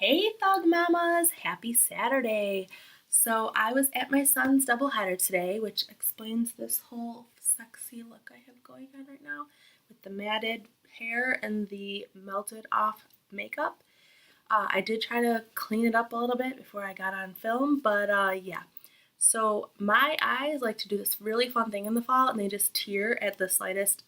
Hey Thug Mommas, happy Saturday. So I was at my son's doubleheader today, which explains this whole sexy look I have going on right now with the matted hair and the melted off makeup. I did try to clean it up a little bit before I got on film, but yeah. So my eyes like to do this really fun thing in the fall, and they just tear at the slightest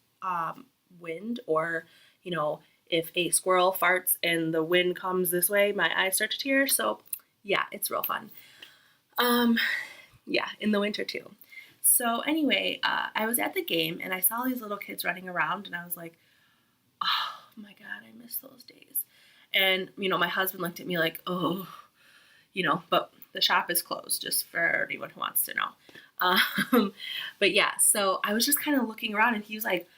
wind, or you know, if a squirrel farts and the wind comes this way, my eyes start to tear. So yeah, it's real fun. Um, yeah, in the winter too. So anyway, I was at the game and I saw these little kids running around, and I was like, oh my god, I miss those days. And my husband looked at me like, oh, but the shop is closed, just for anyone who wants to know. But yeah, so I was just kind of looking around, and he was like,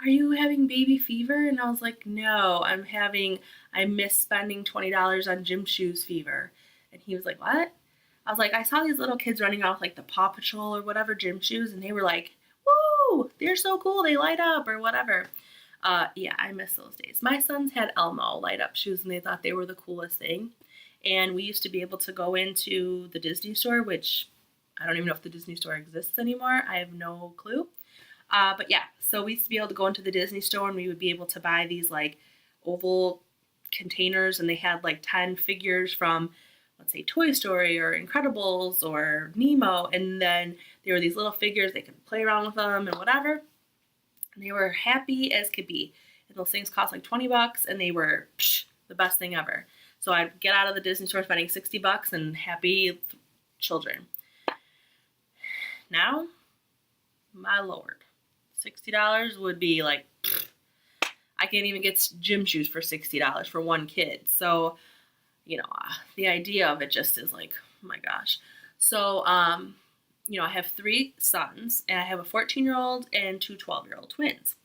are you having baby fever? And I was like, no, I miss spending $20 on gym shoes fever. And he was like, what? I was like, I saw these little kids running off like the Paw Patrol or whatever gym shoes, and they were like, woo, they're so cool, they light up or whatever. Yeah, I miss those days. My sons had Elmo light up shoes, and they thought they were the coolest thing. And we used to be able to go into the Disney store, which I don't even know if the Disney store exists anymore. I have no clue. But yeah, so we used to be able to go into the Disney store, and we would be able to buy these like oval containers, and they had like 10 figures from, let's say, Toy Story or Incredibles or Nemo. And then there were these little figures, they could play around with them and whatever. And they were happy as could be. And those things cost like $20, and they were the best thing ever. So I'd get out of the Disney store spending $60 and happy children. Now, my lord, $60 would be like, I can't even get gym shoes for $60 for one kid. So, the idea of it just is like, oh my gosh. So, I have three sons, and I have a 14-year-old and two 12-year-old twins.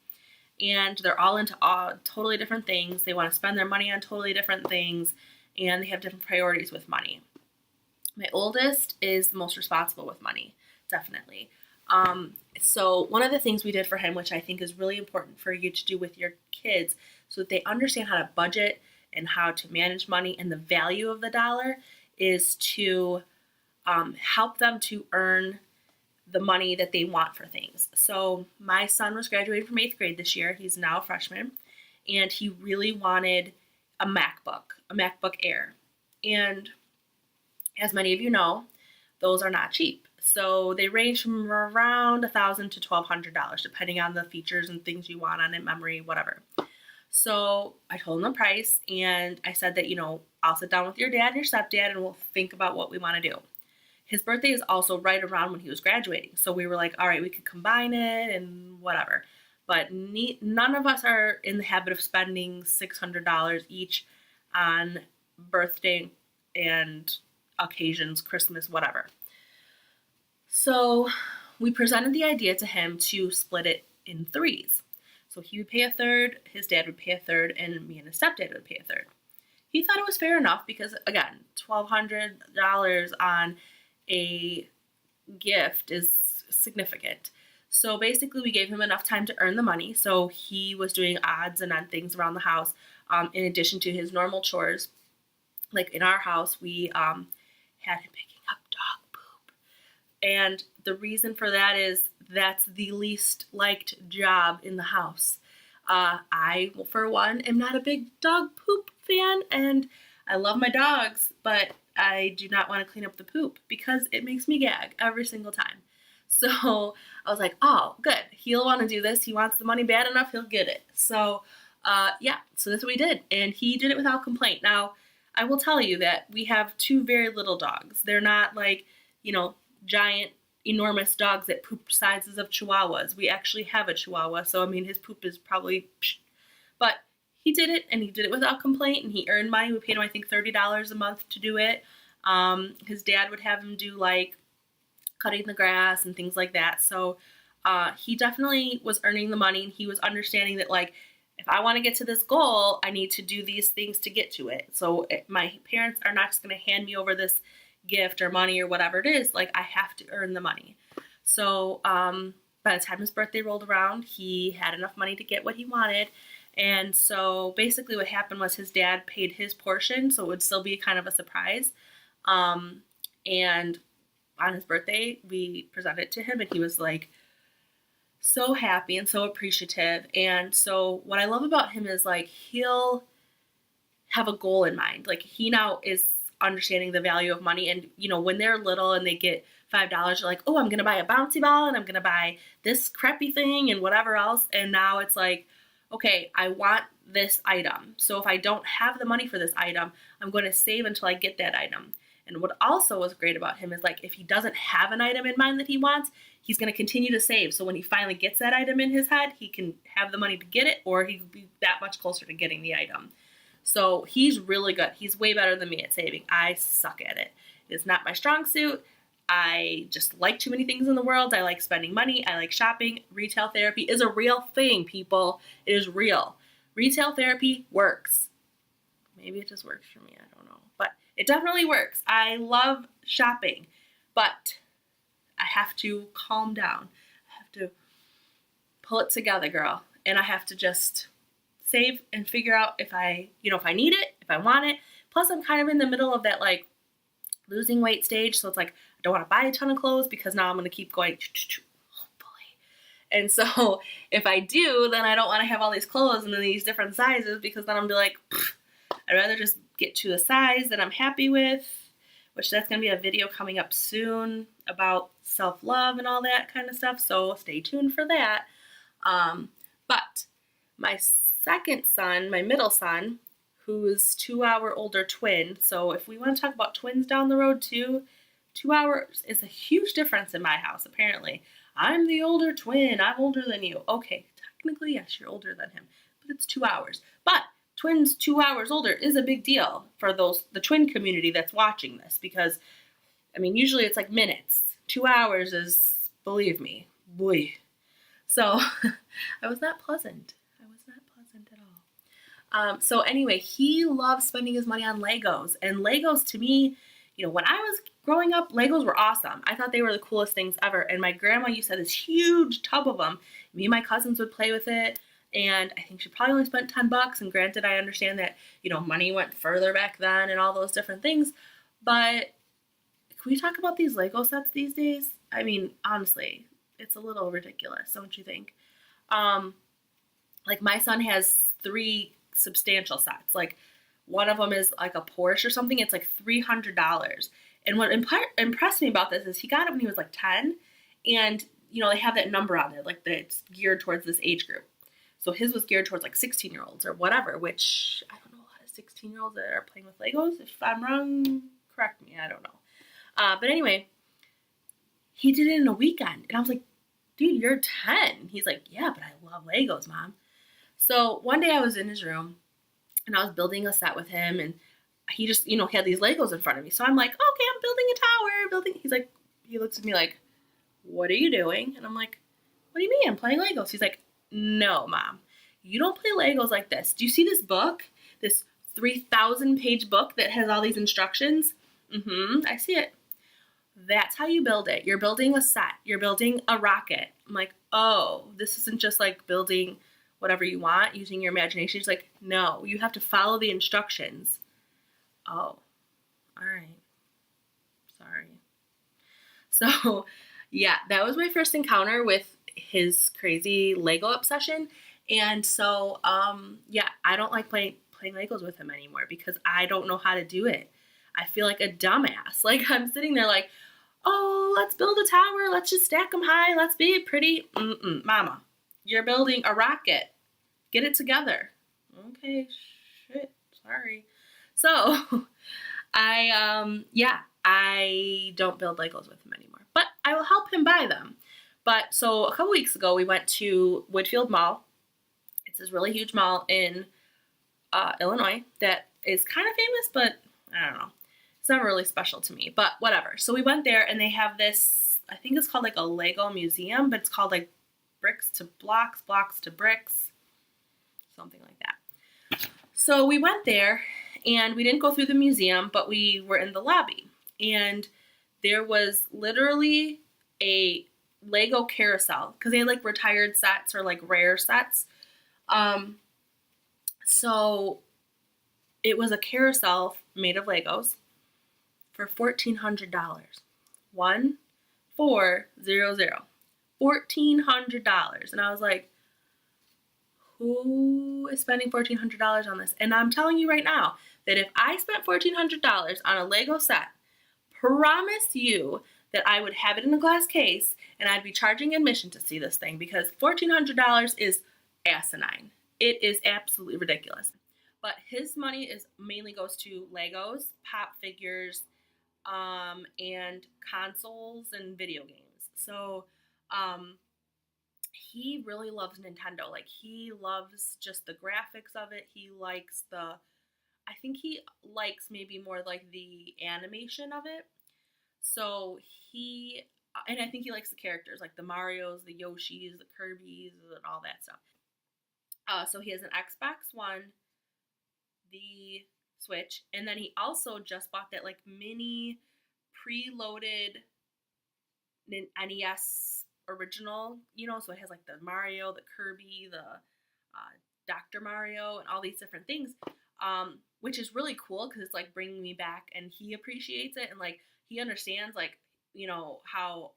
And they're all into totally different things. They want to spend their money on totally different things, and they have different priorities with money. My oldest is the most responsible with money, definitely. So one of the things we did for him, which I think is really important for you to do with your kids so that they understand how to budget and how to manage money and the value of the dollar, is to help them to earn the money that they want for things. So my son was graduating from 8th grade this year. He's now a freshman, and he really wanted a MacBook Air. And as many of you know, those are not cheap. So they range from around $1,000 to $1,200, depending on the features and things you want on it, memory, whatever. So I told him the price, and I said that, I'll sit down with your dad and your stepdad, and we'll think about what we want to do. His birthday is also right around when he was graduating. So we were like, all right, we could combine it and whatever. But none of us are in the habit of spending $600 each on birthday and occasions, Christmas, whatever. So we presented the idea to him to split it in threes. So he would pay a third, his dad would pay a third, and me and his stepdad would pay a third. He thought it was fair enough because, again, $1,200 on a gift is significant. So basically we gave him enough time to earn the money. So he was doing odds and ends things around the house, in addition to his normal chores. Like in our house, we had him picking up dog poop. And the reason for that is that's the least liked job in the house. I, for one, am not a big dog poop fan, and I love my dogs, but I do not want to clean up the poop because it makes me gag every single time. So I was like, oh, good. He'll want to do this. He wants the money bad enough. He'll get it. So, yeah, so that's what we did. And he did it without complaint. Now, I will tell you that we have two very little dogs. They're not like, giant, enormous dogs that poop sizes of chihuahuas. We actually have a chihuahua. So, his poop is probably, but he did it, and he did it without complaint, and he earned money. We paid him, I think, $30 a month to do it. His dad would have him do, like, cutting the grass and things like that. So he definitely was earning the money, and he was understanding that, like, if I want to get to this goal, I need to do these things to get to it. So my parents are not just going to hand me over this gift or money or whatever it is. Like, I have to earn the money. So by the time his birthday rolled around, he had enough money to get what he wanted. And so basically what happened was his dad paid his portion, so it would still be kind of a surprise. And on his birthday, we presented it to him, and he was like so happy and so appreciative. And so what I love about him is like he'll have a goal in mind. Like he now is understanding the value of money, and you know, when they're little and they get $5, they're like, oh, I'm gonna buy a bouncy ball and I'm gonna buy this crappy thing and whatever else. And now it's like, okay, I want this item. So if I don't have the money for this item, I'm going to save until I get that item. And what also was great about him is like if he doesn't have an item in mind that he wants, he's going to continue to save. So when he finally gets that item in his head, he can have the money to get it, or he could be that much closer to getting the item. So he's really good. He's way better than me at saving. I suck at it. It's not my strong suit. I just like too many things in the world. I like spending money. I like shopping. Retail therapy is a real thing, people. It is real. Retail therapy works. Maybe it just works for me. I don't know. But it definitely works. I love shopping. But I have to calm down. I have to pull it together, girl. And I have to just save and figure out if I need it, if I want it. Plus, I'm kind of in the middle of that, like, losing weight stage. So it's like, I don't want to buy a ton of clothes because now I'm going to keep going, hopefully. And so if I do, then I don't want to have all these clothes and then these different sizes, because then I'm be like, I'd rather just get to a size that I'm happy with, which that's going to be a video coming up soon about self-love and all that kind of stuff. So stay tuned for that. But my second son, my middle son, who's 2 hour older twin. So if we want to talk about twins down the road too, 2 hours is a huge difference in my house, apparently. I'm the older twin. I'm older than you. Okay, technically, yes, you're older than him, but it's 2 hours. But twins 2 hours older is a big deal for the twin community that's watching this, because, I mean, usually it's like minutes. 2 hours is, believe me, boy. So I was not pleasant. At all. So anyway, he loves spending his money on Legos. And Legos, to me, you know, when I was growing up, Legos were awesome. I thought they were the coolest things ever. And my grandma used to have this huge tub of them. Me and my cousins would play with it. And I think she probably only spent $10. And granted, I understand that, you know, money went further back then and all those different things. But can we talk about these Lego sets these days? I mean, honestly, it's a little ridiculous, don't you think? Like my son has 3 substantial sets. Like one of them is like a Porsche or something. It's like $300. And what impressed me about this is he got it when he was like 10. And, you know, they have that number on it, like that it's geared towards this age group. So his was geared towards like 16-year-olds or whatever, which I don't know a lot of 16-year-olds that are playing with Legos. If I'm wrong, correct me. I don't know. But anyway, he did it in a weekend. And I was like, dude, you're 10. He's like, yeah, but I love Legos, Mom. So one day I was in his room and I was building a set with him, and he just, you know, he had these Legos in front of me. So I'm like, okay, I'm building a tower, He's like, he looks at me like, what are you doing? And I'm like, what do you mean? I'm playing Legos. He's like, no, Mom, you don't play Legos like this. Do you see this book? This 3,000 page book that has all these instructions? I see it. That's how you build it. You're building a set. You're building a rocket. I'm like, oh, this isn't just like building whatever you want, using your imagination. He's like, no, you have to follow the instructions. Oh, all right. Sorry. So, yeah, that was my first encounter with his crazy Lego obsession. And so, yeah, I don't like playing Legos with him anymore because I don't know how to do it. I feel like a dumbass. Like, I'm sitting there like, oh, let's build a tower. Let's just stack them high. Let's be pretty. Mama, you're building a rocket. Get it together. Okay, shit. Sorry. So, I don't build Legos with him anymore. But I will help him buy them. But so a couple weeks ago, we went to Woodfield Mall. It's this really huge mall in Illinois that is kind of famous, but I don't know. It's not really special to me, but whatever. So we went there and they have this, I think it's called like a Lego museum, but it's called like bricks to blocks, blocks to bricks, something like that. So we went there and we didn't go through the museum, but we were in the lobby, and there was literally a Lego carousel because they had like retired sets or like rare sets. So it was a carousel made of Legos for $1,400. 1400. $1,400. And I was like, who is spending $1,400 on this? And I'm telling you right now that if I spent $1,400 on a Lego set, promise you that I would have it in a glass case and I'd be charging admission to see this thing, because $1,400 is asinine. It is absolutely ridiculous. But his money is mainly goes to Legos, pop figures, and consoles and video games. So he really loves Nintendo. Like, he loves just the graphics of it. He likes I think he likes maybe more like the animation of it. So and I think he likes the characters, like the Marios, the Yoshis, the Kirby's, and all that stuff. So he has an Xbox One, the Switch, and then he also just bought that like mini preloaded NES original, so it has like the Mario, the Kirby, the Dr. Mario, and all these different things, which is really cool because it's like bringing me back, and he appreciates it, and like he understands like how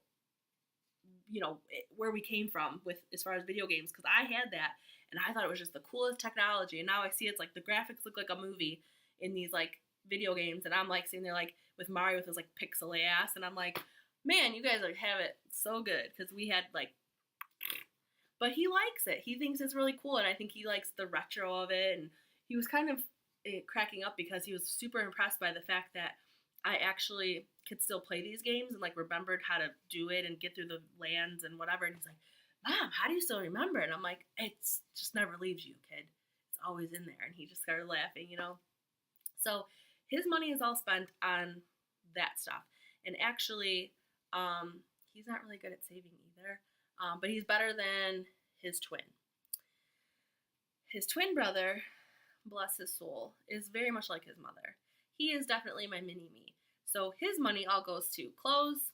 where we came from with as far as video games, because I had that and I thought it was just the coolest technology, and now I see it's like the graphics look like a movie in these like video games, and I'm like sitting there like with Mario with his like pixel ass, and I'm like, man, you guys like have it so good, because we had like, but he likes it. He thinks it's really cool, and I think he likes the retro of it, and he was kind of cracking up because he was super impressed by the fact that I actually could still play these games and like remembered how to do it and get through the lands and whatever. And he's like, Mom, how do you still remember? And I'm like, it's just never leaves you, kid. It's always in there. And he just started laughing, So his money is all spent on that stuff. And actually, he's not really good at saving either. But he's better than his twin. His twin brother, bless his soul, is very much like his mother. He is definitely my mini me. So his money all goes to clothes,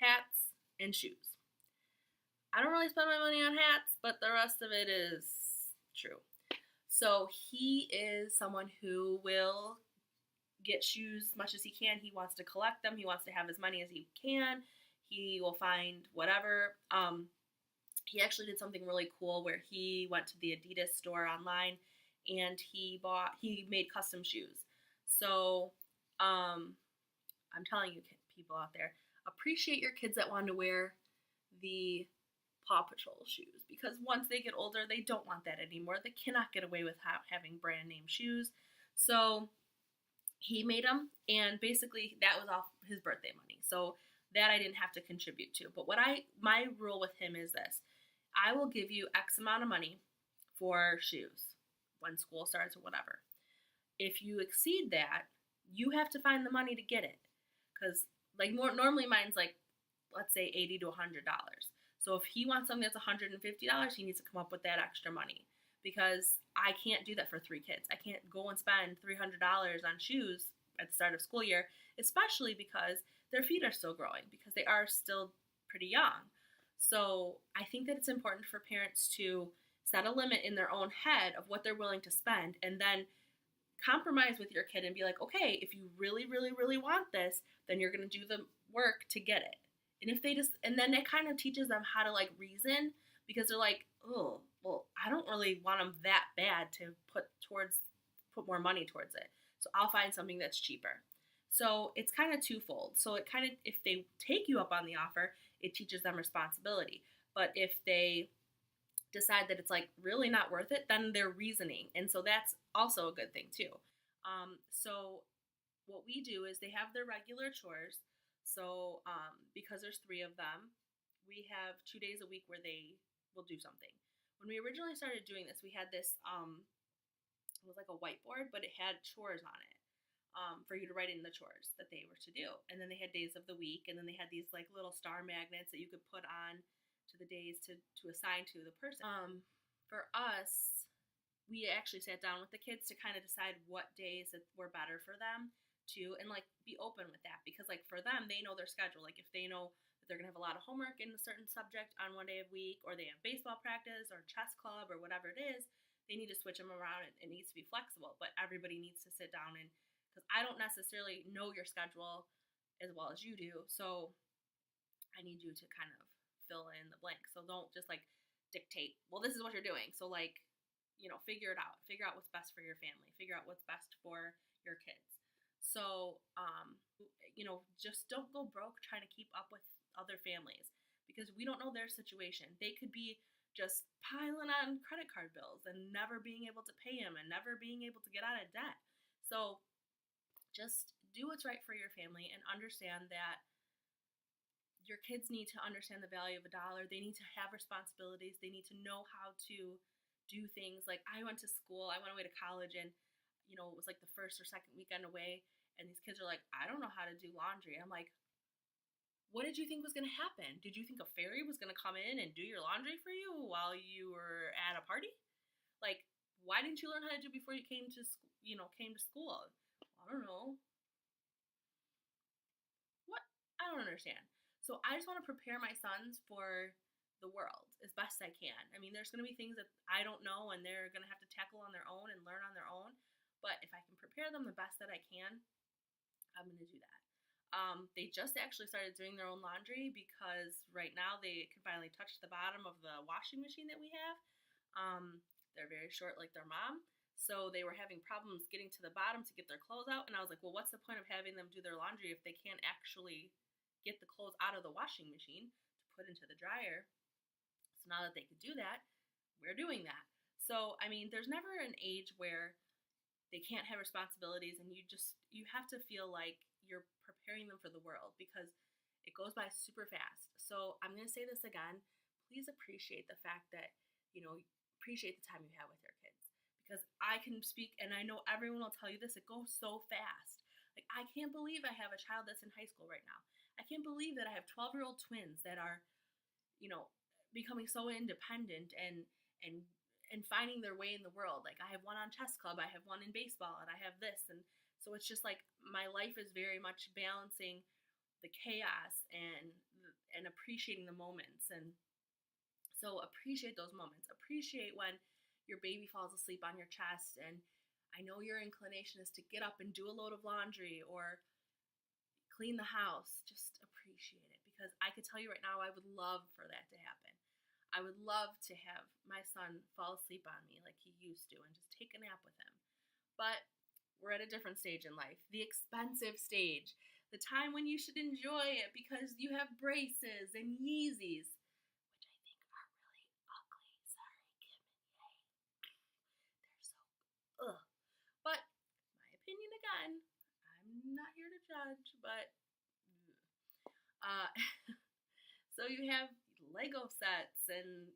hats, and shoes. I don't really spend my money on hats, but the rest of it is true. So he is someone who will get shoes as much as he can. He wants to collect them. He wants to have as many as he can. He will find whatever. He actually did something really cool where he went to the Adidas store online and he made custom shoes. So I'm telling you, people out there, appreciate your kids that want to wear the Paw Patrol shoes, because once they get older, they don't want that anymore. They cannot get away with having brand name shoes. So he made them, and basically that was off his birthday money. So that I didn't have to contribute to. But my rule with him is this: I will give you X amount of money for shoes when school starts or whatever. If you exceed that, you have to find the money to get it. Because like normally mine's like, let's say $80 to $100. So if he wants something that's $150, he needs to come up with that extra money, because I can't do that for 3 kids. I can't go and spend $300 on shoes at the start of school year, especially because their feet are still growing, because they are still pretty young. So I think that it's important for parents to set a limit in their own head of what they're willing to spend, and then compromise with your kid and be like, okay, if you really, really, really want this, then you're going to do the work to get it. And if they and then it kind of teaches them how to like reason, because they're like, oh, well, I don't really want them that bad to put more money towards it. So I'll find something that's cheaper. So it's kind of twofold. So it kind of, if they take you up on the offer, it teaches them responsibility. But if they decide that it's like really not worth it, then they're reasoning. And so that's also a good thing too. So what we do is they have their regular chores. So because there's 3 of them, we have 2 days a week where they will do something. When we originally started doing this, we had this, it was like a whiteboard, but it had chores on it for you to write in the chores that they were to do. And then they had days of the week, and then they had these like little star magnets that you could put on to the days to assign to the person. For us, we actually sat down with the kids to kind of decide what days that were better for them too, and like be open with that, because like for them, they know their schedule. Like if they know that they're gonna have a lot of homework in a certain subject on one day a week, or they have baseball practice or chess club or whatever it is, they need to switch them around. It needs to be flexible, but everybody needs to sit down and, because I don't necessarily know your schedule as well as you do. So I need you to kind of fill in the blank. So don't just like dictate, well, this is what you're doing. So like, figure it out. Figure out what's best for your family. Figure out what's best for your kids. So, just don't go broke trying to keep up with other families, because we don't know their situation. They could be just piling on credit card bills and never being able to pay them and never being able to get out of debt. So just do what's right for your family and understand that your kids need to understand the value of a dollar. They need to have responsibilities. They need to know how to do things. Like I went away to college, and it was like the first or second weekend away, and these kids are like, I don't know how to do laundry. I'm like, what did you think was going to happen? Did you think a fairy was going to come in and do your laundry for you while you were at a party? Like, why didn't you learn how to do it before you came to school? I don't know. What? I don't understand. So I just want to prepare my sons for the world as best I can. I mean, there's going to be things that I don't know, and they're going to have to tackle on their own and learn on their own. But if I can prepare them the best that I can, I'm going to do that. They just actually started doing their own laundry, because right now they can finally touch the bottom of the washing machine that we have. They're very short like their mom. So they were having problems getting to the bottom to get their clothes out. And I was like, well, what's the point of having them do their laundry if they can't actually get the clothes out of the washing machine to put into the dryer? So now that they could do that, we're doing that. So, I mean, there's never an age where they can't have responsibilities, and you have to feel like you're preparing them for the world, because it goes by super fast. So I'm going to say this again. Please appreciate the fact that, appreciate the time you have with your kids, because I can speak, and I know everyone will tell you this, it goes so fast. Like, I can't believe I have a child that's in high school right now. I can't believe that I have 12-year-old twins that are, becoming so independent and finding their way in the world. Like, I have one on chess club, I have one in baseball, and I have this. And so it's just like my life is very much balancing the chaos and appreciating the moments. And so appreciate those moments. Appreciate when your baby falls asleep on your chest, and I know your inclination is to get up and do a load of laundry or clean the house. Just appreciate it, because I could tell you right now, I would love for that to happen. I would love to have my son fall asleep on me like he used to and just take a nap with him. But we're at a different stage in life, the expensive stage, the time when you should enjoy it because you have braces and Yeezys, which I think are really ugly. Sorry, Kim and Ye. They're so ugh. But my opinion again, I'm not here to judge, but so you have Lego sets and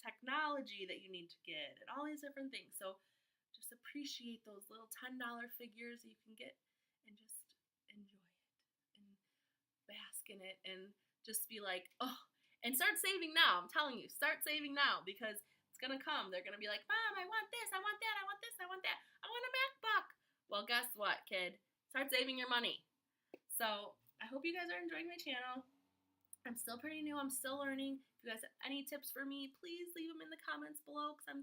technology that you need to get and all these different things. So just appreciate those little $10 figures that you can get and just enjoy it and bask in it and just be like, oh, and start saving now. I'm telling you, start saving now, because it's going to come. They're going to be like, Mom, I want this, I want that, I want this, I want that. I want a MacBook. Well, guess what, kid? Start saving your money. So I hope you guys are enjoying my channel. I'm still pretty new. I'm still learning. If you guys have any tips for me, please leave them in the comments below, because I'm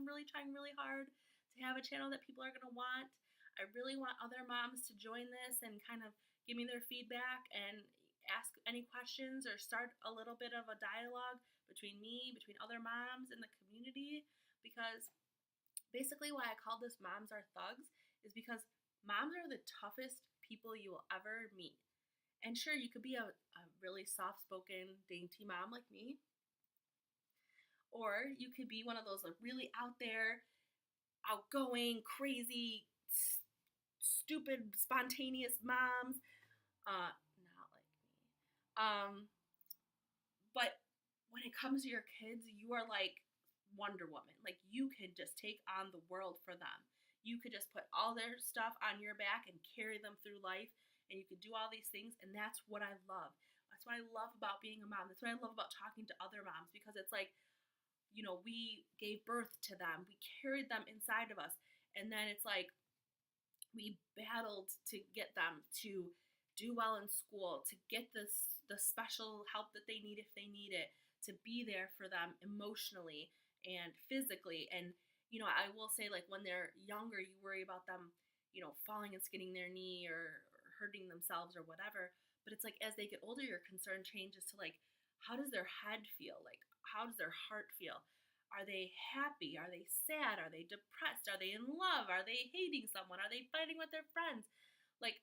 really trying really hard to have a channel that people are going to want. I really want other moms to join this and kind of give me their feedback and ask any questions or start a little bit of a dialogue between other moms in the community, because basically why I call this Moms Are Thugs is because moms are the toughest people you will ever meet. And sure, you could be a really soft-spoken, dainty mom like me, or you could be one of those like really out there, outgoing, crazy, stupid, spontaneous moms. Not like me. But when it comes to your kids, you are like Wonder Woman. Like, you could just take on the world for them. You could just put all their stuff on your back and carry them through life. And you could do all these things, and that's what I love. That's what I love about being a mom. That's what I love about talking to other moms, because it's like, we gave birth to them. We carried them inside of us. And then it's like we battled to get them to do well in school, to get the special help that they need if they need it, to be there for them emotionally and physically. And, I will say, like, when they're younger, you worry about them, falling and skinning their knee or hurting themselves or whatever. But it's like as they get older, your concern changes to like, how does their head feel? Like, how does their heart feel? Are they happy? Are they sad? Are they depressed? Are they in love? Are they hating someone? Are they fighting with their friends? Like,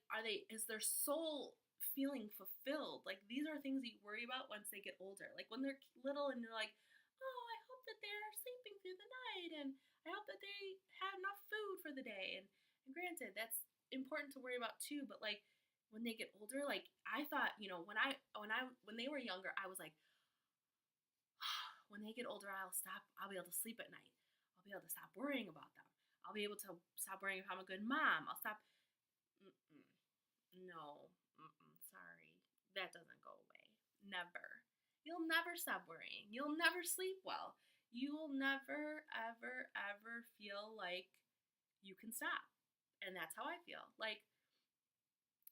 is their soul feeling fulfilled? Like, these are things you worry about once they get older. Like, when they're little and you're like, oh, I hope that they're sleeping through the night and I hope that they had enough food for the day. And granted, that's important to worry about too, but like when they get older, like I thought, when they were younger, I was like, when they get older, I'll be able to sleep at night. I'll be able to stop worrying about them. I'll be able to stop worrying if I'm a good mom. I'll stop. Mm-mm. No, sorry. That doesn't go away. Never. You'll never stop worrying. You'll never sleep well. You will never, ever, ever feel like you can stop. And that's how I feel. Like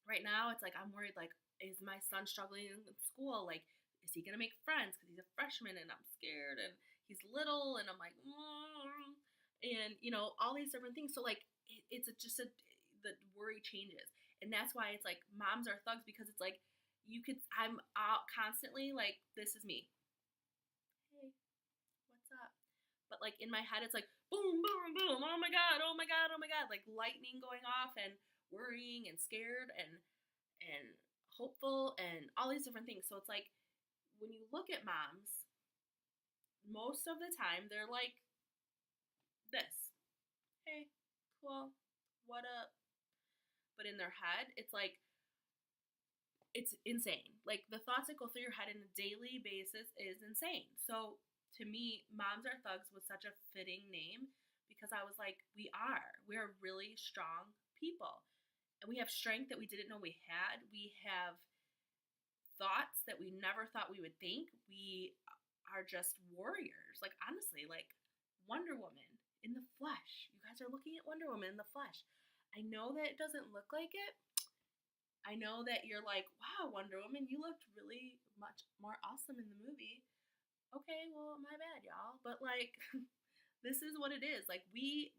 right now, it's like I'm worried, like, is my son struggling in school? Like, is he going to make friends? Because he's a freshman and I'm scared and he's little and I'm like, and, all these different things. So, like, the worry changes. And that's why it's like moms are thugs because it's like, I'm out constantly like, this is me. Hey, what's up? But like in my head, it's like boom, boom, boom. Oh my God, oh my God, oh my God. Like lightning going off and worrying and scared and hopeful and all these different things. So it's like when you look at moms, most of the time they're like this. Hey, cool. What up? But in their head, it's like, it's insane. Like the thoughts that go through your head on a daily basis is insane. So to me, Moms Are Thugs was such a fitting name because I was like, we're really strong people. And we have strength that we didn't know we had. We have thoughts that we never thought we would think. We are just warriors. Like honestly, like Wonder Woman in the flesh. You guys are looking at Wonder Woman in the flesh. I know that it doesn't look like it. I know that you're like, wow, Wonder Woman, you looked really much more awesome in the movie. Okay, well, my bad, y'all. But like, this is what it is. Like, we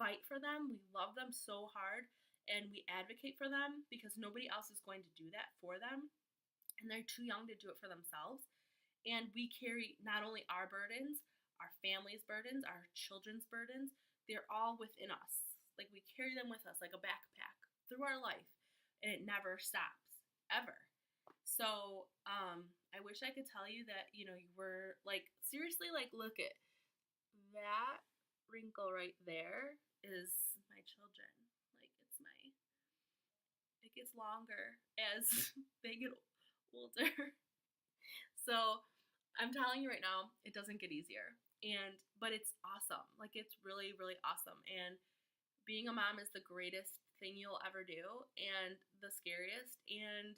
fight for them. We love them so hard and we advocate for them because nobody else is going to do that for them. And they're too young to do it for themselves. And we carry not only our burdens, our family's burdens, our children's burdens, they're all within us. Like, we carry them with us like a backpack through our life and it never stops, ever. So, I wish I could tell you that, you were like, seriously, like, look at that wrinkle right there is my children. Like, it gets longer as they get older. So, I'm telling you right now, it doesn't get easier. But it's awesome. Like, it's really, really awesome. And being a mom is the greatest thing you'll ever do and the scariest. And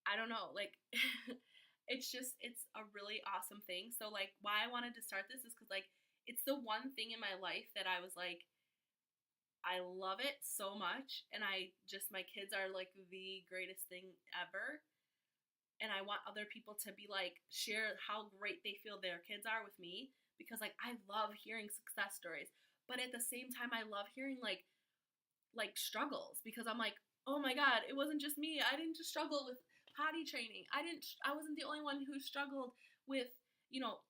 I don't know, like, it's a really awesome thing. So, like, why I wanted to start this is because, like, it's the one thing in my life that I was like, I love it so much. And my kids are, like, the greatest thing ever. And I want other people to be, like, share how great they feel their kids are with me. Because, like, I love hearing success stories. But at the same time, I love hearing, like struggles because I'm like, oh my God, it wasn't just me. I didn't just struggle with potty training. I wasn't the only one who struggled with,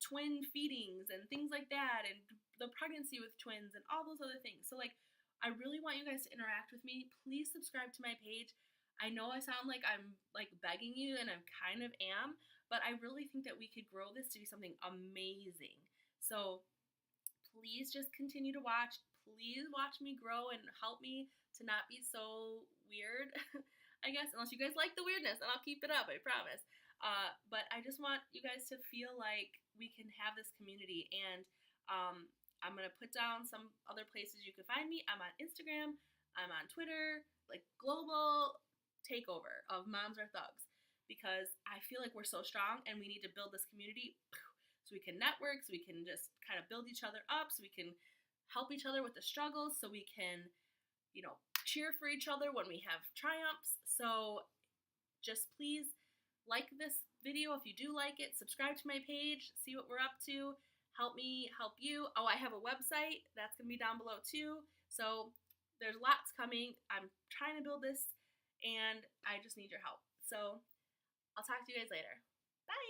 twin feedings and things like that and the pregnancy with twins and all those other things. So like, I really want you guys to interact with me. Please subscribe to my page. I know I sound like I'm like begging you and I kind of am, but I really think that we could grow this to be something amazing. So please just continue to watch. Please watch me grow and help me to not be so weird, I guess, unless you guys like the weirdness, and I'll keep it up, I promise. But I just want you guys to feel like we can have this community, and I'm going to put down some other places you can find me. I'm on Instagram, I'm on Twitter, like global takeover of Moms Are Thugs, because I feel like we're so strong and we need to build this community so we can network, so we can just kind of build each other up, so we can help each other with the struggles, so we can, cheer for each other when we have triumphs. So just please like this video if you do like it. Subscribe to my page, see what we're up to. Help me help you. Oh, I have a website. That's going to be down below too. So there's lots coming. I'm trying to build this, and I just need your help. So I'll talk to you guys later. Bye.